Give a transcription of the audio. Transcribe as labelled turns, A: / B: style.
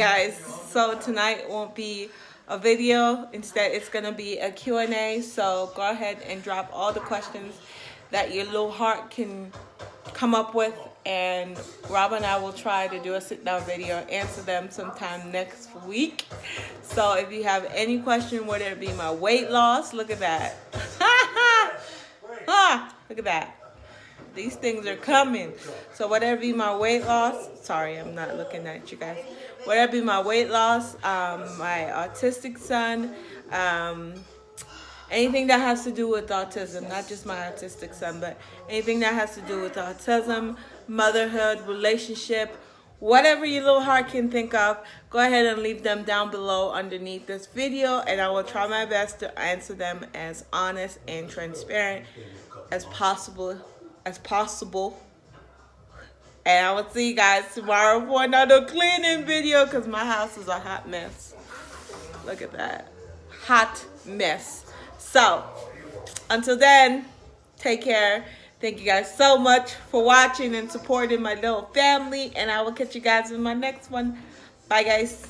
A: guys, so tonight won't be a video. Instead, it's gonna be a Q&A. So go ahead and drop all the questions that your little heart can come up with, and Rob and I will try to do a sit-down video, answer them sometime next week. So if you have any question, whether it be my weight loss, look at that. Look at that. These things are coming. So whatever be my weight loss, sorry, I'm not looking at you guys. Whatever be my weight loss, my autistic son, anything that has to do with autism, not just my autistic son, but anything that has to do with autism, motherhood, relationship, whatever your little heart can think of, go ahead and leave them down below underneath this video, and I will try my best to answer them as honest and transparent as possible. And I will see you guys tomorrow for another cleaning video, because my house is a hot mess. Look at that. Hot mess. So, until then, take care. Thank you guys so much for watching and supporting my little family. And I will catch you guys in my next one. Bye, guys.